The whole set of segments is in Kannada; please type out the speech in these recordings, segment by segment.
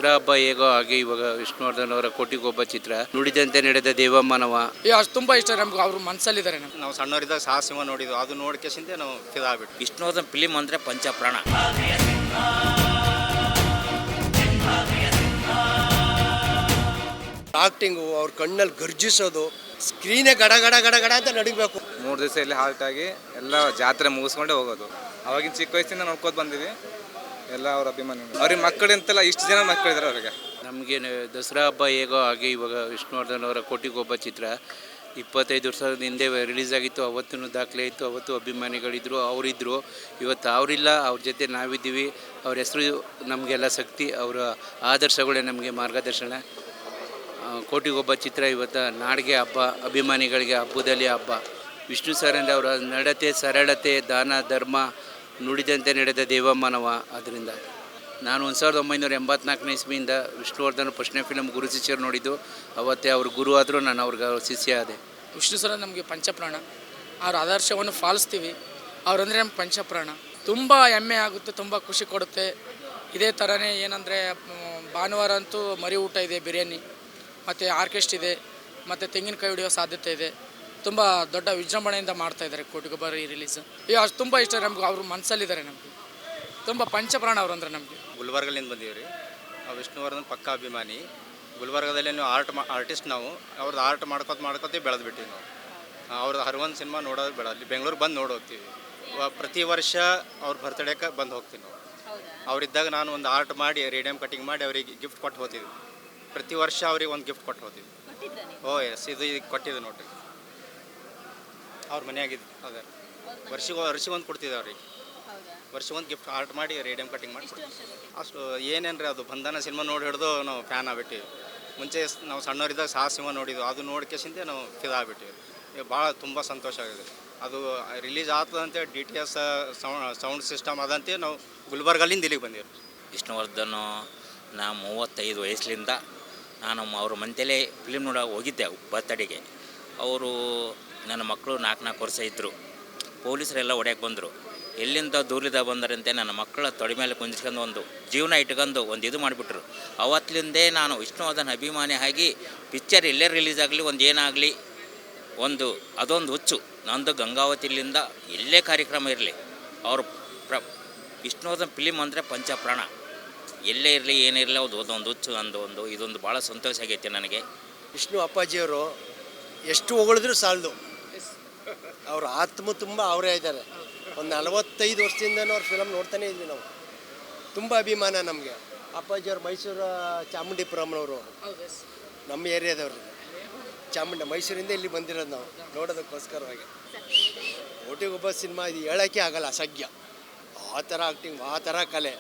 ದಸರಾ ಹಬ್ಬ ಹೇಗೋ ಹಾಗೆ ಇವಾಗ ವಿಷ್ಣುವರ್ಧನ್ ಅವರ ಕೋಟಿಗೊಬ್ಬ ಚಿತ್ರ ನುಡಿದಂತೆ ನಡೆದ ದೇವಮಾನವ ಅಷ್ಟು ತುಂಬ ಇಷ್ಟ ನಮ್ಗೆ. ಅವ್ರ ಮನಸ್ಸಲ್ಲಿದ್ದಾರೆ. ನಾವು ಸಣ್ಣವರಿದ್ದಾಗ ಸಾಹಸಿಂಹ ನೋಡಿದ್ವು, ಅದು ನೋಡ್ಕೇಸಿಂದ ನಾವು ಫಿದಾ ಆಗ್ಬಿಟ್ಟು. ವಿಷ್ಣುವರ್ಧನ್ ಫಿಲಿಮ್ ಅಂದರೆ ಪಂಚಪ್ರಾಣ. ಆಕ್ಟಿಂಗು, ಅವ್ರ ಕಣ್ಣಲ್ಲಿ ಗರ್ಜಿಸೋದು, ಸ್ಕ್ರೀನೇ ಗಡ ಗಡ ಗಡ ಗಡ ಅಂತ ನಡಿಬೇಕು. 3 ದಿವಸ ಇಲ್ಲಿ ಹಾಲ್ಟ್ ಆಗಿ ಎಲ್ಲ ಜಾತ್ರೆ ಮುಗಿಸ್ಕೊಂಡೇ ಹೋಗೋದು. ಅವಾಗಿನ ಚಿಕ್ಕ ವಯಸ್ಸಿಂದ ನೋಡ್ಕೋತ ಬಂದಿವಿ. ಎಲ್ಲ ಅವ್ರ ಅಭಿಮಾನಿಗಳು, ಅವ್ರಿಗೆ ಮಕ್ಕಳಿಂತೆಲ್ಲ ಇಷ್ಟು ಜನ ಮಕ್ಕಳಿದ್ದಾರೆ ಅವ್ರಿಗೆ. ನಮಗೆ ದಸರಾ ಹಬ್ಬ ಹೇಗೋ ಹಾಗೆ ಇವಾಗ ವಿಷ್ಣುವರ್ಧನ್ ಅವರ ಕೋಟಿಗೊಬ್ಬ ಚಿತ್ರ 25 ವರ್ಷದ ಹಿಂದೆ ರಿಲೀಸ್ ಆಗಿತ್ತು. ಅವತ್ತೂ ದಾಖಲೆ ಇತ್ತು. ಅವತ್ತು ಅಭಿಮಾನಿಗಳಿದ್ದರು, ಅವರಿದ್ದರು. ಇವತ್ತು ಅವರಿಲ್ಲ, ಅವ್ರ ಜೊತೆ ನಾವಿದ್ದೀವಿ. ಅವ್ರ ಹೆಸರು ನಮಗೆಲ್ಲ ಶಕ್ತಿ, ಅವರ ಆದರ್ಶಗಳೇ ನಮಗೆ ಮಾರ್ಗದರ್ಶನ. ಕೋಟಿಗೊಬ್ಬ ಚಿತ್ರ ಇವತ್ತು ನಾಡಿಗೆ ಹಬ್ಬ, ಅಭಿಮಾನಿಗಳಿಗೆ ಹಬ್ಬದಲ್ಲಿ ಹಬ್ಬ. ವಿಷ್ಣು ಸರ್ ಅಂದರೆ ಅವರ ನಡತೆ, ಸರಳತೆ, ದಾನ ಧರ್ಮ, ನುಡಿದಂತೆ ನಡೆದ ದೇವಮಾನವ. ಅದರಿಂದ ನಾನು 1984 ಇಸ್ವಿಯಿಂದ ವಿಷ್ಣುವರ್ಧನ್ ಫಸ್ಟ್ನೇ ಫಿಲಮ್ ಗುರು ಶಿಷ್ಯರು ನೋಡಿದ್ದು. ಅವತ್ತೇ ಅವ್ರ ಗುರು ಆದರೂ ನಾನು ಅವ್ರಿಗೆ ಶಿಷ್ಯ ಆದೆ. ವಿಷ್ಣು ಸರ್ ನಮಗೆ ಪಂಚಪ್ರಾಣ. ಅವ್ರ ಆದರ್ಶವನ್ನು ಪಾಲಿಸ್ತೀವಿ. ಅವರಂದರೆ ನಮ್ಗೆ ಪಂಚಪ್ರಾಣ. ತುಂಬ ಹೆಮ್ಮೆ ಆಗುತ್ತೆ, ತುಂಬ ಖುಷಿ ಕೊಡುತ್ತೆ. ಇದೇ ಥರನೇ ಏನಂದರೆ ಭಾನುವಾರ ಅಂತೂ ಮರಿ ಊಟ ಇದೆ, ಬಿರಿಯಾನಿ ಮತ್ತು ಆರ್ಕೆಸ್ಟ್ ಇದೆ, ಮತ್ತು ತೆಂಗಿನಕಾಯಿ ಹೊಡೆಯೋ ಸಾಧ್ಯತೆ ಇದೆ. ತುಂಬ ದೊಡ್ಡ ವಿಜೃಂಭಣೆಯಿಂದ ಮಾಡ್ತಾಯಿದ್ದಾರೆ ಕೋಟಿಗೊಬ್ಬ ರಿಲೀಸ್. ಅಷ್ಟು ತುಂಬ ಇಷ್ಟ ನಮ್ಗೆ. ಅವ್ರ ಮನಸ್ಸಲ್ಲಿದ್ದಾರೆ ನಮಗೆ. ತುಂಬ ಪಂಚಪ್ರಾಣ ಅವರು ಅಂದರೆ ನಮಗೆ. ಗುಲ್ಬರ್ಗಲಿಂದ ಬಂದೀವಿ ರೀ. ನಾವು ವಿಷ್ಣುವರ್ಧನ್ ಪಕ್ಕ ಅಭಿಮಾನಿ. ಗುಲ್ಬರ್ಗದಲ್ಲಿ ನೀವು ಆರ್ಟಿಸ್ಟ್ ನಾವು. ಅವ್ರದ್ದು ಆರ್ಟ್ ಮಾಡ್ಕೋತ ಬೆಳೆದು ಬಿಟ್ಟಿವಿ ನಾವು. ಅವ್ರದ್ದು ಹರವನ್ ಸಿನಿಮಾ ನೋಡೋದು ಬೇಡ, ಅಲ್ಲಿ ಬೆಂಗಳೂರು ಬಂದು ನೋಡಿ ಹೋಗ್ತೀವಿ. ಪ್ರತಿ ವರ್ಷ ಅವ್ರ ಬರ್ತಡೇಗೆ ಬಂದು ಹೋಗ್ತೀವಿ ನಾವು. ಅವರಿದ್ದಾಗ ನಾನು ಒಂದು ಆರ್ಟ್ ಮಾಡಿ ರೇಡಿಯಮ್ ಕಟಿಂಗ್ ಮಾಡಿ ಅವರಿಗೆ ಗಿಫ್ಟ್ ಕೊಟ್ಟು ಹೋಗ್ತೀವಿ. ಪ್ರತಿ ವರ್ಷ ಅವ್ರಿಗೆ ಒಂದು ಗಿಫ್ಟ್ ಕೊಟ್ಟು ಹೋಗ್ತೀವಿ. ಇದು ಕೊಟ್ಟಿದ್ದು ನೋಡ್ರಿ. ಅವ್ರ ಮನೆಯಾಗಿದ್ದು ಅದೇ ವರ್ಷಿಗೊಂದು ಕೊಡ್ತಿದ್ದೆ ಅವ್ರಿಗೆ. ವರ್ಷಗೊಂದು ಗಿಫ್ಟ್ ಆರ್ಟ್ ಮಾಡಿ ರೇಡಿಯಮ್ ಕಟಿಂಗ್ ಮಾಡಿ ಅಷ್ಟು ಏನೇನ್ರಿ ಅದು ಬಂಧನ ಸಿನಿಮಾ ನೋಡಿ ಹಿಡಿದು ನಾವು ಫ್ಯಾನ್ ಆಗ್ಬಿಟ್ಟಿವಿ. ಮುಂಚೆ ನಾವು ಸಣ್ಣವರಿದ್ದಾಗ ಸಾಹಸಿಂಹ ನೋಡಿದ್ವು, ಅದು ನೋಡ್ಕೇಸಿಂದ ನಾವು ಫಿದಾ ಆಗ್ಬಿಟ್ಟಿವಿ. ಈಗ ಭಾಳ ತುಂಬ ಸಂತೋಷ ಆಗಿದೆ. ಅದು ರಿಲೀಸ್ ಆಗ್ತದಂತೆ DTS ಸೌಂಡ್ ಸಿಸ್ಟಮ್ ಅದಂತೆ ನಾವು ಗುಲ್ಬರ್ಗಲ್ಲಿಂದ ಇಲ್ಲಿಗೆ ಬಂದೀವಿ. ವಿಷ್ಣುವರ್ಧನ್ ನಾ 35 ವಯಸ್ಸಿನಿಂದ ನಾನು ಅವ್ರ ಮಂತೆಲೇ ಫಿಲಿಮ್ ನೋಡೋಕೆ ಹೋಗಿದ್ದೆ ಬರ್ತಡೆಗೆ. ಅವರು ನನ್ನ ಮಕ್ಕಳು 4 ವರ್ಷ ಇದ್ದರು. ಪೊಲೀಸರೆಲ್ಲ ಹೊಡ್ಯಕ್ಕೆ ಬಂದರು. ಎಲ್ಲಿಂದ ದೂರದಿಂದ ಬಂದರಂತೆ ನನ್ನ ಮಕ್ಕಳ ತೊಡೆ ಮೇಲೆ ಕುಂದಿಸ್ಕೊಂಡು ಒಂದು ಜೀವನ ಇಟ್ಕೊಂಡು ಒಂದು ಇದು ಮಾಡಿಬಿಟ್ರು. ಅವತ್ತಿಂದೇ ನಾನು ವಿಷ್ಣುವರ್ಧನ್ ಅಭಿಮಾನಿ ಆಗಿ ಪಿಕ್ಚರ್ ಎಲ್ಲೇ ರಿಲೀಸ್ ಆಗಲಿ, ಒಂದು ಏನಾಗಲಿ, ಅದೊಂದು ಹುಚ್ಚು ನಂದು. ಗಂಗಾವತಿಲಿಂದ ಎಲ್ಲೇ ಕಾರ್ಯಕ್ರಮ ಇರಲಿ, ಅವರು ವಿಷ್ಣುವರ್ಧನ್ ಫಿಲಿಮ್ ಅಂದರೆ ಪಂಚಪ್ರಾಣ. ಎಲ್ಲೇ ಇರಲಿ, ಏನೇ ಇರಲಿ, ಅದೊಂದು ಹುಚ್ಚು ಇದೊಂದು ಭಾಳ ಸಂತೋಷ ಆಗೈತೆ ನನಗೆ. ವಿಷ್ಣು ಅಪ್ಪಾಜಿಯವರು ಎಷ್ಟು ಹೊಗಳಿದ್ರು ಸಾಲದು. ಅವ್ರ ಆತ್ಮ ತುಂಬ ಅವರೇ ಇದ್ದಾರೆ. ಒಂದು 45 ವರ್ಷದಿಂದನೂ ಅವ್ರ ಫಿಲಮ್ ನೋಡ್ತಾನೆ ಇದ್ವಿ ನಾವು. ತುಂಬ ಅಭಿಮಾನ ನಮಗೆ. ಅಪ್ಪಾಜಿಯವ್ರು ಮೈಸೂರು ಚಾಮುಂಡಿಪುರಮ್ನವರು, ನಮ್ಮ ಏರಿಯಾದವ್ರು. ಮೈಸೂರಿಂದ ಇಲ್ಲಿ ಬಂದಿರೋದು ನಾವು ನೋಡೋದಕ್ಕೋಸ್ಕರವಾಗಿ. ಕೋಟಿಗೊಬ್ಬ ಸಿನಿಮಾ ಇದು ಹೇಳೋಕ್ಕೆ ಆಗಲ್ಲ, ಅಸಹ್ಯ. ಆ ಥರ ಆ್ಯಕ್ಟಿಂಗ್, ಆ ಥರ ಕಲೆ,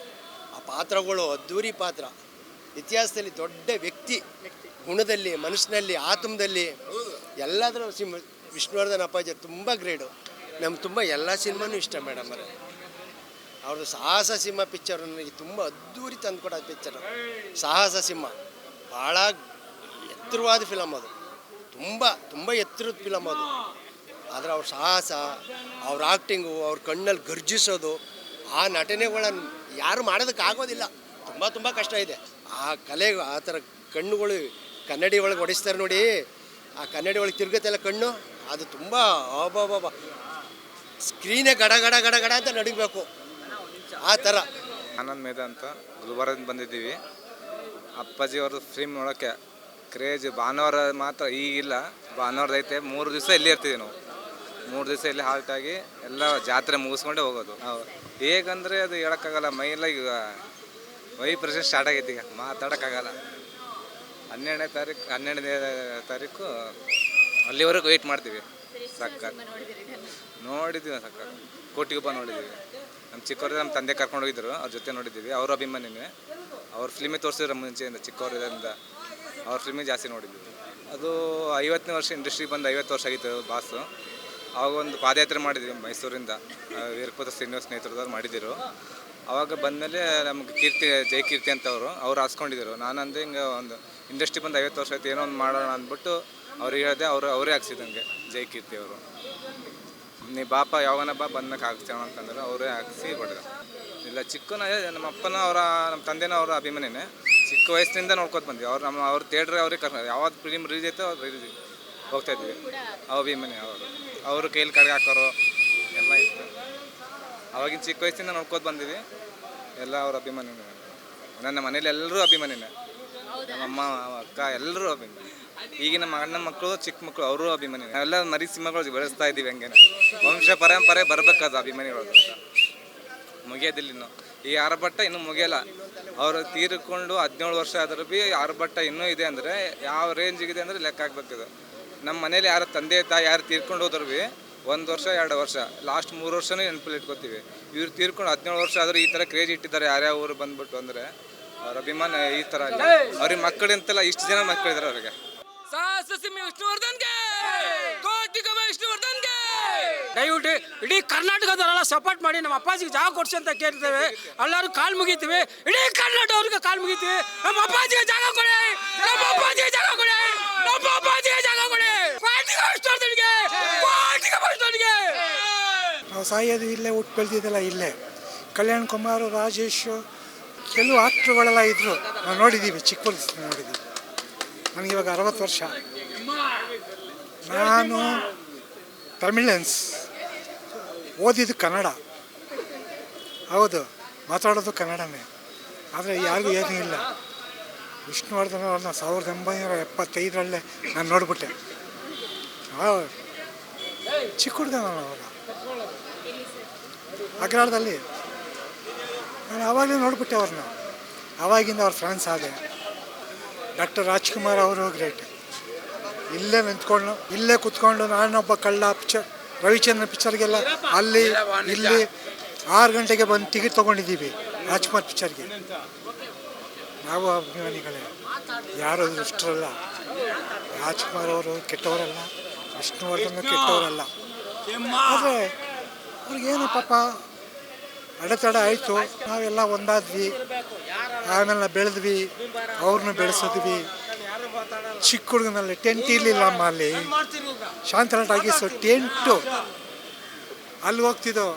ಆ ಪಾತ್ರಗಳು ಅದ್ದೂರಿ ಪಾತ್ರ. ಇತಿಹಾಸದಲ್ಲಿ ದೊಡ್ಡ ವ್ಯಕ್ತಿ, ಗುಣದಲ್ಲಿ, ಮನಸ್ಸಿನಲ್ಲಿ, ಆತ್ಮದಲ್ಲಿ ಎಲ್ಲದರ ವಿಷ್ಣುವರ್ಧನ್ ಅಪ್ಪಾಜಿ ತುಂಬ ಗ್ರೇಡು. ನಮ್ಗೆ ತುಂಬ ಎಲ್ಲ ಸಿನಿಮಾನೂ ಇಷ್ಟ ಮೇಡಮ್ ಅವರೇ. ಅವ್ರದ್ದು ಸಾಹಸ ಸಿಂಹ ಪಿಕ್ಚರ್ ನನಗೆ ತುಂಬ ಅದ್ದೂರಿ ತಂದುಕೊಡೋದು ಪಿಕ್ಚರ್. ಸಾಹಸ ಸಿಂಹ ಭಾಳ ಎತ್ತರವಾದ ಫಿಲಮ್ ಅದು. ತುಂಬ ಎತ್ತರದ ಫಿಲಮ್ ಅದು. ಆದರೆ ಅವ್ರ ಸಾಹಸ, ಅವ್ರ ಆ್ಯಕ್ಟಿಂಗು, ಅವ್ರ ಕಣ್ಣಲ್ಲಿ ಗರ್ಜಿಸೋದು, ಆ ನಟನೆಗಳನ್ನು ಯಾರು ಮಾಡೋದಕ್ಕಾಗೋದಿಲ್ಲ. ತುಂಬ ಕಷ್ಟ ಇದೆ. ಆ ಕಲೆಗೆ ಆ ಥರ ಕಣ್ಣುಗಳು ಕನ್ನಡಿ ಒಳಗೆ ಹೊಡಿಸ್ತಾರೆ ನೋಡಿ. ಆ ಕನ್ನಡಿ ಒಳಗೆ ತಿರುಗತ್ತೆಲ್ಲ ಕಣ್ಣು, ಅದು ತುಂಬ ಅಬ್ಬಬ್ಬ, ಸ್ಕ್ರೀನೇ ಗಡ ಗಡ ಗಡ ಗಡ ಅಂತ ನಡಿಬೇಕು, ಆ ಥರ. ಆನಂದ್ ಮೇಧ ಅಂತ ಗುಲ್ಬರ್ಗದಿಂದ ಬಂದಿದ್ದೀವಿ. ಅಪ್ಪಾಜಿ ಅವ್ರದ್ದು ಫಿಲ್ಮ್ ನೋಡೋಕ್ಕೆ ಕ್ರೇಜ್. ಭಾನುವಾರ ಮಾತ್ರ ಈಗಿಲ್ಲ, ಭಾನುವಾರದ ಐತೆ. 3 ದಿವಸ ಇಲ್ಲಿ ಇರ್ತೀವಿ ನಾವು. 3 ದಿವಸ ಇಲ್ಲಿ ಹಾಲ್ಟ್ ಆಗಿ ಎಲ್ಲ ಜಾತ್ರೆ ಮುಗಿಸ್ಕೊಂಡೇ ಹೋಗೋದು. ಹೇಗಂದರೆ ಅದು ಹೇಳೋಕ್ಕಾಗಲ್ಲ. ಮೈಯೆಲ್ಲ ಈಗ ಪ್ರೆಷರ್ ಸ್ಟಾರ್ಟ್ ಆಗೈತಿ. ಈಗ ಮಾತಾಡೋಕ್ಕಾಗಲ್ಲ. 12ನೇ ತಾರೀಕು ಅಲ್ಲಿವರೆಗೂ ವೆಯ್ಟ್ ಮಾಡ್ತೀವಿ. ನೋಡಿದ್ದೀವಿ ಕೋಟಿಗೊಬ್ಬ ನೋಡಿದ್ದೀವಿ. ನಮ್ಮ ಚಿಕ್ಕವ್ರಿಗೆ ನಮ್ಮ ತಂದೆ ಕರ್ಕೊಂಡು ಹೋಗಿದ್ರು, ಅವ್ರ ಜೊತೆ ನೋಡಿದ್ದೀವಿ. ಅವ್ರ ಅಭಿಮಾನಿನೇ. ಅವ್ರ ಫಿಲ್ಮೇ ತೋರಿಸಿದ್ರು ಮುಂಚೆಯಿಂದ, ಚಿಕ್ಕವರಿಂದ ಅವ್ರ ಫಿಲ್ಮೇ ಜಾಸ್ತಿ ನೋಡಿದ್ದೀವಿ. ಅದು 50ನೇ ವರ್ಷ ಇಂಡಸ್ಟ್ರಿಗೆ ಬಂದು 50 ವರ್ಷ ಆಗಿತ್ತು ಬಾಸು. ಆವಾಗ ಒಂದು ಪಾದಯಾತ್ರೆ ಮಾಡಿದ್ವಿ ಮೈಸೂರಿಂದ, ವೀರಪುತ್ರ ಶ್ರೀನಿವಾಸ ನೇತೃತ್ವದವ್ರು ಮಾಡಿದ್ದರು. ಆವಾಗ ಬಂದಮೇಲೆ ನಮ್ಗೆ ಜೈ ಕೀರ್ತಿ ಅಂತ ಅವ್ರು ಹಾಕ್ಸ್ಕೊಂಡಿದ್ರು. ನಾನು ಅಂದೆ ಹಿಂಗೆ ಒಂದು ಇಂಡಸ್ಟ್ರಿ ಬಂದು 50 ವರ್ಷ ಆಯ್ತು, ಏನೋ ಒಂದು ಮಾಡೋಣ ಅಂದ್ಬಿಟ್ಟು ಅವ್ರಿಗೆ ಹೇಳಿದೆ. ಅವರೇ ಹಾಕ್ಸಿದಂಗೆ ಜೈ ಕೀರ್ತಿ ಅವರು. ನೀ ಬಾಪ ಯಾವಾಗನ ಬಂದಕ್ಕೆ ಹಾಕ್ಸೋಣ ಅಂತಂದ್ರೆ ಅವರೇ ಹಾಕ್ಸಿ ಹೊಡೆದ. ಇಲ್ಲ ಚಿಕ್ಕನ ನಮ್ಮ ಅಪ್ಪನ ನಮ್ಮ ತಂದೆನೂ ಅವರ ಅಭಿಮಾನಿನೇ. ಚಿಕ್ಕ ವಯಸ್ಸಿನಿಂದ ನೋಡ್ಕೊತ ಬಂದ್ವಿ. ಅವ್ರ ಥಿಯೇಟ್ರ್ ಅವ್ರಿಗೆ ಯಾವ್ದು ಫಿಲಿಮ್ ರಿಲೀಸ್ ಐತೋ ಅವ್ರು ಹೋಗ್ತಾ ಇದ್ವಿ. ಅಭಿಮಾನಿ ಅವರು ಕೈಲಿ ಕಡೆಗೆ ಹಾಕೋರು ಎಲ್ಲ ಇತ್ತು. ಅವಾಗಿನ ಚಿಕ್ಕ ವಯಸ್ಸಿಂದ ನೋಡ್ಕೊತ ಬಂದಿವಿ. ಎಲ್ಲ ಅವ್ರ ಅಭಿಮಾನಿನೇ. ನನ್ನ ಮನೇಲಿ ಎಲ್ಲರೂ ಅಭಿಮಾನಿನೇ. ನಮ್ಮಮ್ಮ ಅಕ್ಕ ಎಲ್ಲರೂ ಅಭಿಮಾನಿ. ಈಗಿನ ಅಣ್ಣ ಮಕ್ಕಳು ಚಿಕ್ಕ ಮಕ್ಕಳು ಅವರು ಅಭಿಮಾನಿ. ಎಲ್ಲ ಮರಿ ಸಿಂಹಗಳು ಬೆಳೆಸ್ತಾ ಇದ್ದೀವಿ. ಹಂಗೇನೆ ವಂಶ ಪರಂಪರೆ ಬರಬೇಕದು ಅಭಿಮಾನಿಗಳು ಅಂತ. ಮುಗಿಯೋದಿಲ್ಲ ಇನ್ನು. ಈ ಆರ್ಭಟ ಇನ್ನೂ ಮುಗಿಯಲ್ಲ. ಅವರು ತೀರಿಕೊಂಡು 17 ವರ್ಷ ಆದರೂ ಭೀ ಆರ್ಭಟ ಇನ್ನೂ ಇದೆ ಅಂದರೆ ಯಾವ ರೇಂಜಿಗಿದೆ ಅಂದರೆ ಲೆಕ್ಕ ಹಾಕ್ಬೇಕಿದೆ. ನಮ್ಮ ಮನೇಲಿ ಯಾರು ತಂದೆ ತಾಯಿ ಯಾರು ತೀರ್ಕೊಂಡು ಹೋದ್ರು ಭೀ 1 ವರ್ಷ 2 ವರ್ಷ ಲಾಸ್ಟ್ 3 ವರ್ಷನೇ ನೆನಪಲ್ಲಿ ಇಟ್ಕೋತೀವಿ. ಇವ್ರು ತೀರ್ಕೊಂಡು 17 ವರ್ಷ ಆದರೂ ಈ ಥರ ಕ್ರೇಜ್ ಇಟ್ಟಿದ್ದಾರೆ ಯಾರ್ಯಾವ ಊರು ಬಂದ್ಬಿಟ್ಟು ಅಂದರೆ ಅವ್ರ ಅಭಿಮಾನ ಈ ಥರ. ಅವ್ರಿಗೆ ಮಕ್ಕಳಿಂತೆಲ್ಲ ಇಷ್ಟು ಜನ ಮಕ್ಕಳಿದ್ದಾರೆ ಅವ್ರಿಗೆ. ದಯವಿಟ್ಟು ಇಡೀ ಕರ್ನಾಟಕದವರೆಲ್ಲ ಸಪೋರ್ಟ್ ಮಾಡಿ ನಮ್ಮ ಅಪ್ಪಾಜಿಗೆ ಜಾಗ ಕೊಡ್ಸಿ ಅಂತ ಕೇಳ್ತೇವೆ. ಎಲ್ಲರೂ ಕಾಲು ಮುಗಿತೀವಿ. ಇಡೀ ಕರ್ನಾಟಕವ್ರಿಗೆ ಕಾಲು ಮುಗಿತೀವಿ. ನಮ್ಮ ಅಪ್ಪಾಜಿಗೆ ಜಾಗ ಕೊಡಿ, ನಮ್ಮ ಅಪ್ಪಾಜಿಗೆ ಜಾಗ ಕೊಡಿ, ನಮ್ಮ ಅಪ್ಪಾಜಿಗೆ ಜಾಗ ಕೊಡಿ. ನಾವು ಸಾಯೋದು ಇಲ್ಲೇ, ಹುಟ್ಟು ಬೆಳೆದಿದ್ದೆಲ್ಲ ಇಲ್ಲೇ. ಕಲ್ಯಾಣ್ ಕುಮಾರ್, ರಾಜೇಶ್, ಕೆಲವು ಆಕ್ಟ್ರುಗಳೆಲ್ಲ ಇದ್ದರು. ನಾವು ನೋಡಿದ್ದೀವಿ, ಚಿಕ್ಕ ವಯಸ್ಸು ನೋಡಿದ್ದೀವಿ. ನನಗಿವಾಗ 60 ವರ್ಷ. ನಾನು ತಮಿಳನ್ಸ್, ಓದಿದ್ದು ಕನ್ನಡ, ಹೌದು, ಮಾತಾಡೋದು ಕನ್ನಡನೇ. ಆದರೆ ಯಾರಿಗೂ ಏನೂ ಇಲ್ಲ. ವಿಷ್ಣುವರ್ಧನ್ ಅವ್ರನ್ನ 1975 ನಾನು ನೋಡಿಬಿಟ್ಟೆ. ಚಿಕ್ಕ ಹುಡುಗ ನಾನು ಅವಾಗ ಅಗ್ರಾಳದಲ್ಲಿ. ನಾನು ಆವಾಗಲೇ ನೋಡಿಬಿಟ್ಟೆ ಅವ್ರನ್ನ. ಆವಾಗಿಂದ ಅವ್ರ ಫ್ಯಾನ್ಸ್ ಆದೆ. ಡಾಕ್ಟರ್ ರಾಜ್ಕುಮಾರ್ ಅವರು ಗ್ರೇಟ್. ಇಲ್ಲೇ ನಿಂತ್ಕೊಂಡು, ಇಲ್ಲೇ ಕೂತ್ಕೊಂಡು ನಾನೊಬ್ಬ ಕಳ್ಳ ಪಿಕ್ಚರ್, ರವಿಚಂದ್ರನ್ ಪಿಕ್ಚರ್ಗೆಲ್ಲ ಅಲ್ಲಿ ಇಲ್ಲಿ 6 ಗಂಟೆಗೆ ಬಂದು ಟಿಕೆಟ್ ತೊಗೊಂಡಿದ್ದೀವಿ ರಾಜ್ಕುಮಾರ್ ಪಿಕ್ಚರ್ಗೆ. ನಾವು ಅಭಿಮಾನಿಗಳೇ, ಯಾರು ದುಷ್ಟರಲ್ಲ. ರಾಜ್ಕುಮಾರ್ ಅವರು ಕೆಟ್ಟವರಲ್ಲ, ವಿಷ್ಣುವರ್ಧನ್ ಕೆಟ್ಟವರಲ್ಲ. ಆದರೆ ಅವ್ರಿಗೇನು ಪಾಪ ಅಡೆತಡೆ ಆಯಿತು. ನಾವೆಲ್ಲ ಒಂದಾದ್ವಿ, ಆಮೇಲೆ ಬೆಳೆದ್ವಿ, ಅವ್ರನ್ನ ಬೆಳೆಸಿದ್ವಿ. ಚಿಕ್ಕ ಹುಡುಗನಲ್ಲಿ ಟೆಂಟ್ ಇರಲಿಲ್ಲ ಅಮ್ಮ. ಅಲ್ಲಿ ಶಾಂತಲಾಟ ಆಗಿಸೋ ಟೆಂಟು, ಅಲ್ಲಿ ಹೋಗ್ತಿದ್ದೋ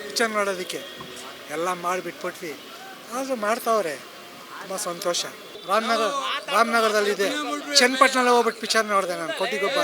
ಪಿಕ್ಚರ್ ನೋಡೋದಕ್ಕೆ. ಎಲ್ಲ ಮಾಡಿಬಿಟ್ಬಿಟ್ವಿ. ಆದರೂ ಮಾಡ್ತಾವ್ರೆ, ತುಂಬ ಸಂತೋಷ. ರಾಮನಗರದಲ್ಲಿದೆ, ಚನ್ನಪಟ್ಟಣಲ್ಲೇ ಹೋಗ್ಬಿಟ್ಟು ಪಿಕ್ಚರ್ ನೋಡಿದೆ ನಾನು, ಕೋಟಿಗೊಬ್ಬ.